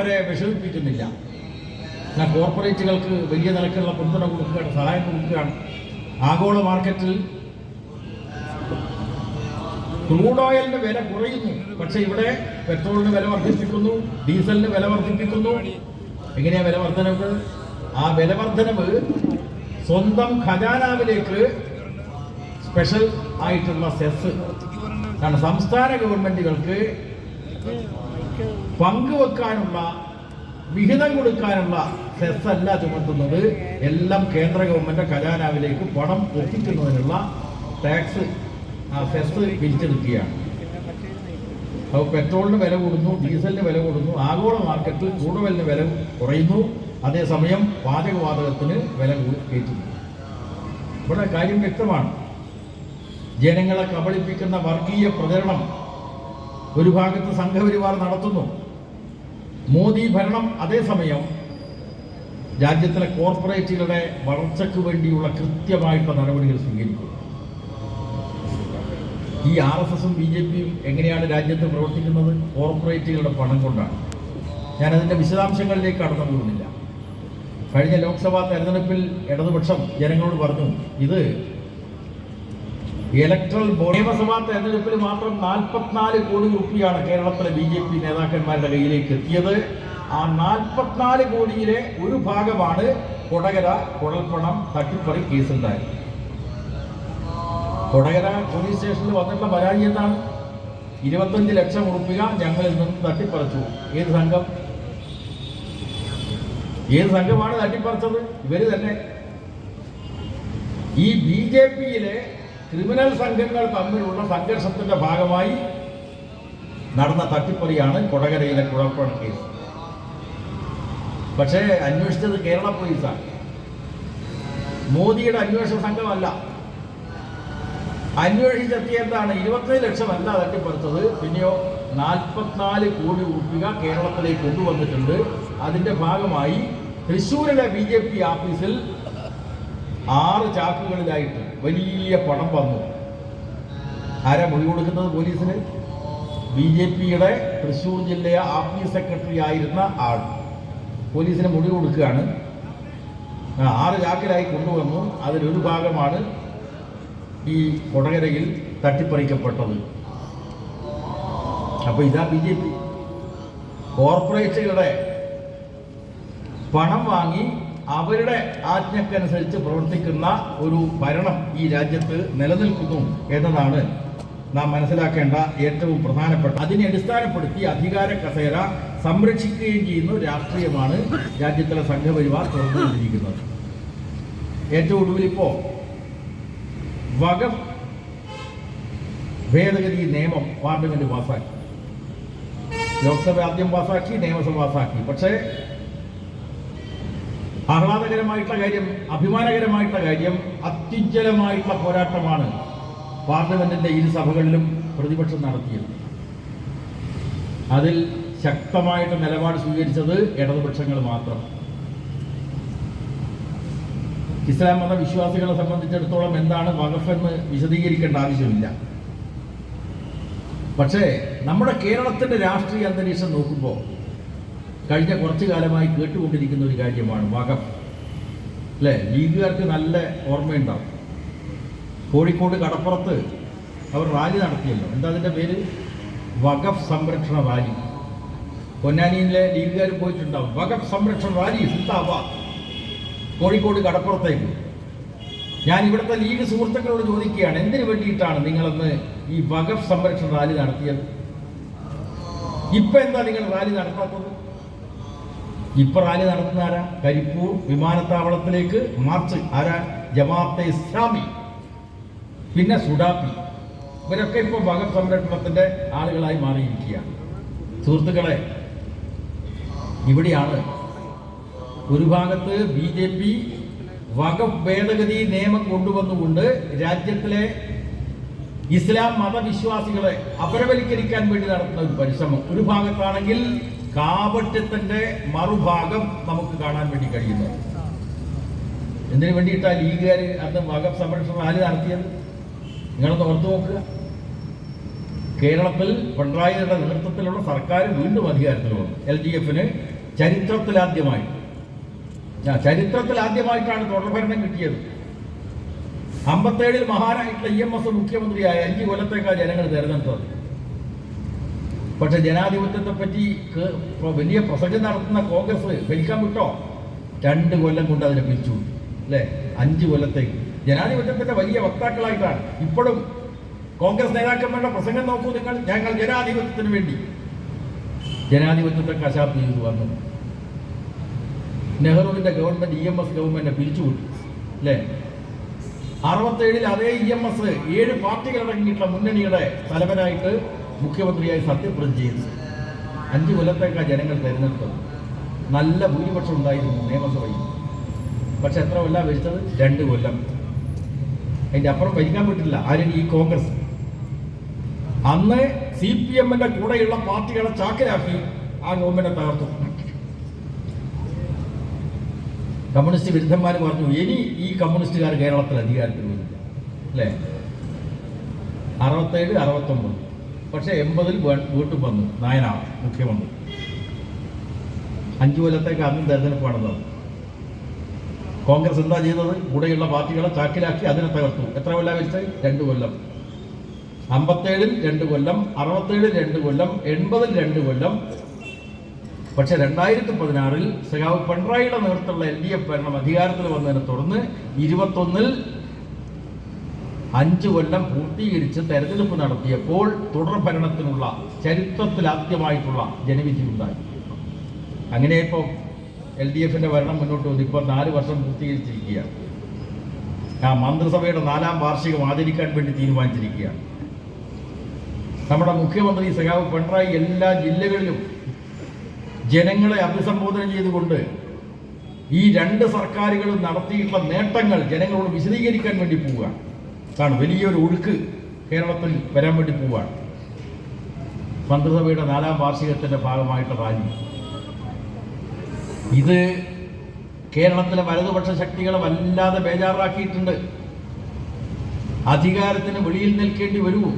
അവരെ വിഷമിപ്പിക്കുന്നില്ല. എന്നാൽ കോർപ്പറേറ്റുകൾക്ക് വലിയ നിലക്കുള്ള പിന്തുണ കൊടുക്കുകയാണ്, സഹായം കൊടുക്കുകയാണ്. ആഗോള മാർക്കറ്റിൽ ക്രൂഡ് ഓയിലിന് വില കുറയുന്നു, പക്ഷെ ഇവിടെ പെട്രോളിന് വില വർദ്ധിപ്പിക്കുന്നു, ഡീസലിന് വില വർദ്ധിപ്പിക്കുന്നു. എങ്ങനെയാ വില വർധനവ്? ആ വില വർധനവ് സ്വന്തം ഖജാനാവിലേക്ക് സ്പെഷ്യൽ ആയിട്ടുള്ള സെസ്, കാരണം സംസ്ഥാന ഗവൺമെന്റുകൾക്ക് പങ്കുവെക്കാനുള്ള, വിഹിതം കൊടുക്കാനുള്ള സെസ് അല്ല ചുമത്തുന്നത്, എല്ലാം കേന്ദ്ര ഗവൺമെന്റ് ഖജാനാവിലേക്ക് പണം എത്തിക്കുന്നതിനുള്ള ടാക്സ്, ആ സെസ് പിരിച്ചെടുക്കുകയാണ്. അപ്പോൾ പെട്രോളിന് വില കൂടുന്നു, ഡീസലിന് വില കൂടുന്നു, ആഗോള മാർക്കറ്റിൽ ക്രൂഡ് ഓയിലിന് വില കുറയുന്നു, അതേസമയം പാചകവാതകത്തിന് വില കയറ്റുന്നു. ഇവിടെ കാര്യം വ്യക്തമാണ്. ജനങ്ങളെ കബളിപ്പിക്കുന്ന വർഗീയ പ്രചരണം ഒരു ഭാഗത്ത് സംഘപരിവാർ നടത്തുന്നു. മോദി ഭരണം അതേസമയം രാജ്യത്തിലെ കോർപ്പറേറ്റുകളുടെ വളർച്ചയ്ക്ക് വേണ്ടിയുള്ള കൃത്യമായിട്ടുള്ള നടപടികൾ സ്വീകരിക്കുന്നു. ഈ RSSും BJPയും എങ്ങനെയാണ് രാജ്യത്ത് പ്രവർത്തിക്കുന്നത്? കോർപ്പറേറ്റുകളുടെ പണം കൊണ്ടാണ്. ഞാനതിൻ്റെ വിശദാംശങ്ങളിലേക്ക് കടന്നു പോകുന്നില്ല. കഴിഞ്ഞ ലോക്സഭാ തെരഞ്ഞെടുപ്പിൽ ഇടതുപക്ഷം ജനങ്ങളോട് പറഞ്ഞു, ഇത് ഇലക്ട്രൽ ബോർഡ്, നിയമസഭാ തെരഞ്ഞെടുപ്പിൽ മാത്രം 44 കോടി രൂപയാണ് കേരളത്തിലെ BJP നേതാക്കന്മാരുടെ കയ്യിലേക്ക് എത്തിയത്. ആ 44 കോടിയിലെ ഒരു ഭാഗമാണ് കൊടകര കുഴൽപ്പണം തട്ടിപ്പറി കേസുണ്ടായത്. കൊടകര പോലീസ് സ്റ്റേഷനിൽ വന്നിട്ടുള്ള പരാതി എന്താണ്? 25 ലക്ഷം രൂപ ഞങ്ങളിൽ നിന്ന് തട്ടിപ്പറിച്ചു. ഏത് സംഘമാണ് തട്ടിപ്പറിച്ചത്? ഇവര് തന്നെ. ഈ BJPയിലെ ക്രിമിനൽ സംഘങ്ങൾ തമ്മിലുള്ള സംഘർഷത്തിന്റെ ഭാഗമായി നടന്ന തട്ടിപ്പറിയാണ് കൊടകരയിലെ കുഴൽപ്പണ കേസ്. പക്ഷേ അന്വേഷിച്ചത് കേരള പോലീസാണ്, മോദിയുടെ അന്വേഷണ സംഘമല്ല. അന്വേഷിച്ചെത്തിയ എന്താണ്? 25 ലക്ഷമല്ല തട്ടിപ്പറിച്ചത്, പിന്നെയോ 44 കോടി രൂപ കേരളത്തിലേക്ക് കൊണ്ടുവന്നിട്ടുണ്ട്. അതിന്റെ ഭാഗമായി തൃശ്ശൂരിലെ BJP ഓഫീസിൽ 6 ചാക്കുകളിലായിട്ട് വലിയ പണം വന്നു. ആരാ മൊഴി കൊടുക്കുന്നത് പോലീസിന്? BJPയുടെ തൃശ്ശൂർ ജില്ലയെ ഓഫീസ് സെക്രട്ടറി ആയിരുന്ന ആൾ പോലീസിന് മൊഴി കൊടുക്കുകയാണ്. 6 ചാക്കിലായി കൊണ്ടുവന്നു. അതിലൊരു ഭാഗമാണ് ഈ കൊടകരയിൽ തട്ടിപ്പറിക്കപ്പെട്ടത്. അപ്പോൾ ഇതാ BJP കോർപ്പറേറ്റുകളുടെ പണം വാങ്ങി അവരുടെ ആജ്ഞക്കനുസരിച്ച് പ്രവർത്തിക്കുന്ന ഒരു ഭരണം ഈ രാജ്യത്ത് നിലനിൽക്കുന്നു എന്നതാണ് നാം മനസ്സിലാക്കേണ്ട ഏറ്റവും പ്രധാനപ്പെട്ട. അതിനെ അടിസ്ഥാനപ്പെടുത്തി അധികാര കസേര സംരക്ഷിക്കുകയും ചെയ്യുന്ന രാഷ്ട്രീയമാണ് രാജ്യത്തിലെ സംഘപരിവാർ തുറന്നുകൊണ്ടിരിക്കുന്നത്. ഏറ്റവും ഒടുവിൽ ഇപ്പോൾ വഖഫ് ഭേദഗതി നിയമം പാർലമെന്റ് പാസാക്കി. ലോക്സഭ ആദ്യം പാസാക്കി, നിയമസഭ പാസാക്കി. പക്ഷേ ആഹ്ലാദകരമായിട്ടുള്ള കാര്യം, അഭിമാനകരമായിട്ടുള്ള കാര്യം, അത്യുജ്വലമായിട്ടുള്ള പോരാട്ടമാണ് പാർലമെന്റിന്റെ ഇരു സഭകളിലും പ്രതിപക്ഷം നടത്തിയത്. അതിൽ ശക്തമായിട്ട് നിലപാട് സ്വീകരിച്ചത് ഇടതുപക്ഷങ്ങൾ മാത്രം. ഇസ്ലാം മത വിശ്വാസികളെ സംബന്ധിച്ചിടത്തോളം എന്താണ് വഖഫ് എന്ന് വിശദീകരിക്കേണ്ട ആവശ്യമില്ല. പക്ഷേ നമ്മുടെ കേരളത്തിന്റെ രാഷ്ട്രീയ അന്തരീക്ഷം നോക്കുമ്പോൾ കഴിഞ്ഞ കുറച്ചു കാലമായി കേട്ടുകൊണ്ടിരിക്കുന്ന ഒരു കാര്യമാണ് വഖഫ്. അല്ലേ? ലീഗുകാർക്ക് നല്ല ഓർമ്മയുണ്ടാവും. കോഴിക്കോട് കടപ്പുറത്ത് അവർ റാലി നടത്തിയല്ലോ. എന്താ അതിൻ്റെ പേര്? വഖഫ് സംരക്ഷണ റാലി. പൊന്നാനിയിലെ ലീഗുകാർ പോയിട്ടുണ്ടാവും. വഖഫ് സംരക്ഷണ റാലി സിന്ദാബാദ്. കോഴിക്കോട് കടപ്പുറത്തേക്ക്. ഞാൻ ഇവിടുത്തെ ലീഗ് സുഹൃത്തുക്കളോട് ചോദിക്കുകയാണ്, എന്തിനു വേണ്ടിയിട്ടാണ് നിങ്ങളന്ന് ഈ വഖഫ് സംരക്ഷണ റാലി നടത്തിയത്? ഇപ്പൊ എന്താ നിങ്ങൾ റാലി നടത്താത്തത്? ഇപ്പൊ റാലി നടത്തുന്ന ആരാ? കരിപ്പൂർ വിമാനത്താവളത്തിലേക്ക് മാർച്ച്. ആരാ? ജമാഅത്തെ ഇസ്ലാമി, പിന്നെ സുഡാപ്പി. ഇവരൊക്കെ ഇപ്പൊ വഖഫ് സംരക്ഷണത്തിന്റെ ആളുകളായി മാറിയിരിക്കുകയാണ്. സുഹൃത്തുക്കളെ, ഇവിടെയാണ് ഒരു ഭാഗത്ത് BJP വഖഫ് ഭേദഗതി നിയമം കൊണ്ടുവന്നുകൊണ്ട് രാജ്യത്തിലെ ഇസ്ലാം മതവിശ്വാസികളെ അപരവൽക്കരിക്കാൻ വേണ്ടി നടത്തുന്ന ഒരു പരിശ്രമം. ഒരു ഭാഗത്താണെങ്കിൽ കാപട്യത്തിന്റെ മറുഭാഗം നമുക്ക് കാണാൻ വേണ്ടി കഴിയുന്നത്. എന്തിനു വേണ്ടിയിട്ടാണ് ലീഗുകാർ അന്ന് വഖഫ് സംരക്ഷണ റാലി നടത്തിയത്? നിങ്ങളൊന്ന് ഓർത്തു നോക്കുക. കേരളത്തിൽ പിണറായിയുടെ നേതൃത്വത്തിലുള്ള സർക്കാർ വീണ്ടും അധികാരത്തിൽ വന്നു. LDFന് ചരിത്രത്തിലാദ്യമായിട്ടാണ് തുടർഭരണം കിട്ടിയത്. 57 മഹാനായിട്ടുള്ള EMS മുഖ്യമന്ത്രിയായ 5 കൊല്ലത്തേക്കാണ് ജനങ്ങൾ തിരഞ്ഞെടുത്തത്. പക്ഷെ ജനാധിപത്യത്തെ പറ്റി വലിയ പ്രസംഗം നടത്തുന്ന കോൺഗ്രസ് ഭരിക്കാൻ വിട്ടോ? 2 കൊല്ലം കൊണ്ട് അതിനെ പിരിച്ചു, അല്ലേ? 5 കൊല്ലത്തേക്ക് ജനാധിപത്യത്തിന്റെ വലിയ വക്താക്കളായിട്ടാണ് ഇപ്പോഴും കോൺഗ്രസ് നേതാക്കന്മാരുടെ പ്രസംഗം നോക്കൂ നിങ്ങൾ. ഞങ്ങൾ ജനാധിപത്യത്തിന് വേണ്ടി. ജനാധിപത്യത്തെ കശാപ്പ് ചെയ്തു വന്നു. നെഹ്റുവിന്റെ ഗവൺമെന്റ് EMS ഗവൺമെന്റിനെ പിരിച്ചുവിട്ടു, അല്ലേ? 67 അതേ EMS 7 പാർട്ടികളടങ്ങിയിട്ടുള്ള മുന്നണിയുടെ തലവനായിട്ട് മുഖ്യമന്ത്രിയായി സത്യപ്രതിജ്ഞ ചെയ്തു. 5 കൊല്ലത്തേക്കാണ് ജനങ്ങൾ തിരഞ്ഞെടുത്തത്. നല്ല ഭൂരിപക്ഷം ഉണ്ടായിരുന്നു നിയമസഭയിൽ. പക്ഷെ എത്ര കൊല്ലം ഭരിച്ചത്? 2 കൊല്ലം. അതിൻ്റെ അപ്പുറം ഭരിക്കാൻ പറ്റില്ല. ആരും ഈ കോൺഗ്രസ് അന്ന് CPMന്റെ കൂടെയുള്ള പാർട്ടികളെ ചാക്കിലാക്കി ആ ഗവൺമെന്റിനെ തകർത്തു. കമ്മ്യൂണിസ്റ്റ് വിരുദ്ധന്മാർ പറഞ്ഞു ഇനി ഈ കമ്മ്യൂണിസ്റ്റുകാർ കേരളത്തിൽ അധികാരത്തിൽ വരില്ല, അല്ലേ? 67, 69. പക്ഷെ 80-ൽ വീണ്ടും വന്നു നായനാർ മുഖ്യമന്ത്രി. 5 കൊല്ലത്തേക്ക് അന്നും തെരഞ്ഞെടുപ്പ് നടന്നത്. കോൺഗ്രസ് എന്താ ചെയ്തത്? കൂടെയുള്ള പാർട്ടികളെ ചാക്കിലാക്കി അതിനെ തകർത്തു. എത്ര കൊല്ലം വെച്ചത്? 2 കൊല്ലം. 57-ൽ 2 കൊല്ലം, 67-ൽ 2 കൊല്ലം, 80-ൽ 2 കൊല്ലം. പക്ഷെ 2016-ൽ സഖാവ് പിണറായിയുടെ നേതൃത്വമുള്ള LDF ഭരണം അധികാരത്തിൽ വന്നതിനെ തുടർന്ന് 21-ൽ 5 കൊല്ലം പൂർത്തീകരിച്ച് തെരഞ്ഞെടുപ്പ് നടത്തിയപ്പോൾ തുടർ ഭരണത്തിനുള്ള ചരിത്രത്തിലാദ്യമായിട്ടുള്ള ജനവിധി ഉണ്ടായി. അങ്ങനെ ഇപ്പോൾ LDFന്റെ ഭരണം മുന്നോട്ട് വന്നു. ഇപ്പോൾ 4 വർഷം പൂർത്തീകരിച്ചിരിക്കുകയാണ്. ആ മന്ത്രിസഭയുടെ 4ാം വാർഷികം ആചരിക്കാൻ വേണ്ടി തീരുമാനിച്ചിരിക്കുകയാണ്. നമ്മുടെ മുഖ്യമന്ത്രി സഖാവ് പിണറായി എല്ലാ ജില്ലകളിലും ജനങ്ങളെ അഭിസംബോധന ചെയ്തുകൊണ്ട് ഈ 2 സർക്കാരുകളും നടത്തിയിട്ടുള്ള നേട്ടങ്ങൾ ജനങ്ങളോട് വിശദീകരിക്കാൻ വേണ്ടി പോവുകയാണ്. കാരണം വലിയൊരു ഒഴുക്ക് കേരളത്തിൽ വരാൻ വേണ്ടി പോവുകയാണ്. മന്ത്രിസഭയുടെ 4ാം വാർഷികത്തിൻ്റെ ഭാഗമായിട്ട് റാലി. ഇത് കേരളത്തിലെ വലതുപക്ഷ ശക്തികളെ വല്ലാതെ ബേജാറാക്കിയിട്ടുണ്ട്. അധികാരത്തിന് വെളിയിൽ നിൽക്കേണ്ടി വരുമോ?